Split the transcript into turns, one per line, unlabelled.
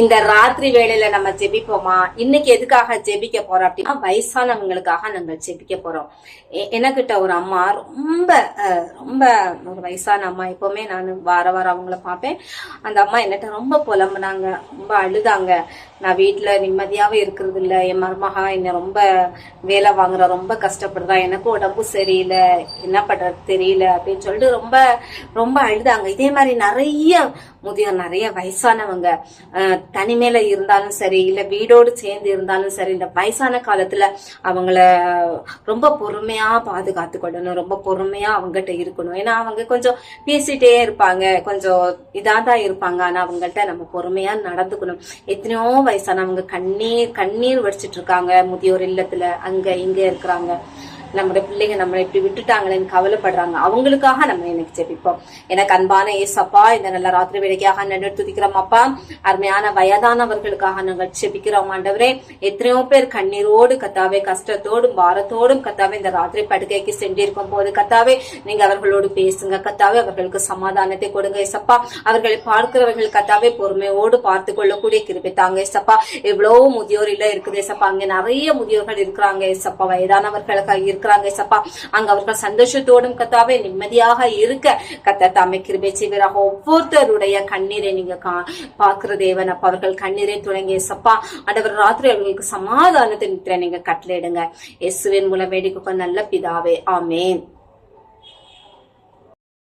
இந்த ராத்திரி வேளையில நம்ம ஜெபிப்போமா? இன்னைக்கு எதுக்காக ஜெபிக்க போறோம் அப்படின்னா, வயசானவங்களுக்காக நாங்கள் ஜெபிக்க போறோம். எனக்கிட்ட ஒரு அம்மா ரொம்ப ரொம்ப ஒரு வயசான அம்மா. எப்பவுமே நான் வாரம் அவங்கள பார்ப்பேன். அந்த அம்மா என்னட்ட ரொம்ப புலம்புனாங்க, ரொம்ப அழுதாங்க. நான் வீட்டுல நிம்மதியாவே இருக்கிறது இல்ல, என் மருமகா என்ன ரொம்ப வேலை வாங்குற, ரொம்ப கஷ்டப்படுறா, எனக்கும் உடம்பு சரியில்லை, என்ன பண்றது தெரியல அப்படின்னு சொல்லிட்டு ரொம்ப ரொம்ப அழுதாங்க. இதே மாதிரி நிறைய முதியோர், நிறைய வயசானவங்க தனிமையில இருந்தாலும் சரி, இல்ல வீடோடு சேர்ந்து இருந்தாலும் சரி, இந்த வயசான காலத்துல அவங்கள ரொம்ப பொறுமையா பாதுகாத்து கொள்ளணும், ரொம்ப பொறுமையா அவங்ககிட்ட இருக்கணும். ஏன்னா அவங்க கொஞ்சம் பேசிட்டே இருப்பாங்க, கொஞ்சம் இதாதான் இருப்பாங்க. ஆனா அவங்கள்ட்ட நம்ம பொறுமையா நடந்துக்கணும். எத்தனையோ வயசானவங்க கண்ணீர் வடிச்சிட்டு இருக்காங்க முதியோர் இல்லத்துல, அங்க இங்க இருக்கிறாங்க. நம்முடைய பிள்ளைங்க நம்மளை இப்படி விட்டுட்டாங்களேன்னு கவலைப்படுறாங்க. அவங்களுக்காக நம்ம எனக்கு ஜெபிப்போம். எனக்கு அன்பான ஏசப்பா, இந்த நல்ல ராத்திரி வேலைக்காக நன்றி துதிக்கிறோம் அப்பா. அருமையான வயதானவர்களுக்காக நாங்கள் ஜெபிக்கிறோம் ஆண்டவரே. எத்தனையோ பேர் கண்ணீரோடு கத்தாவே, கஷ்டத்தோடும் பாரத்தோடும் கத்தாவே இந்த ராத்திரி படுக்கைக்கு சென்றிருக்கும் போது கத்தாவே நீங்க அவர்களோடு பேசுங்க கத்தாவே. அவர்களுக்கு சமாதானத்தை கொடுங்க ஏசப்பா. அவர்களை பார்க்கிறவர்கள் கத்தாவே பொறுமையோடு பார்த்து கொள்ளக்கூடிய கிருபை தாங்க ஏசப்பா. எவ்வளவு முதியோர் இல்ல இருக்குது ஏசப்பா. அங்க நிறைய முதியோர்கள் இருக்கிறாங்க ஏசப்பா, வயதானவர்களுக்காக இருக்கிறாங்க ஏசப்பா. அங்க அவர்கள் சந்தோஷத்தோடும் கத்தாவே நிம்மதியாக இருக்க கர்த்தர் தாமே கிருபை செய்வீராக. ஒவ்வொருத்தருடைய கண்ணீரை நீங்க பாக்குற தேவன் அப்பா. அவர்கள் கண்ணீரை துணங்க ஏசப்பா. ஆண்டவர் ராத்திரி அவர்களுக்கு சமாதானத்தை நீங்க கட்டளையிடுங்க. இயேசுவின் மூலம் வேண்டிக்கொண்ட நல்ல பிதாவே, ஆமென்.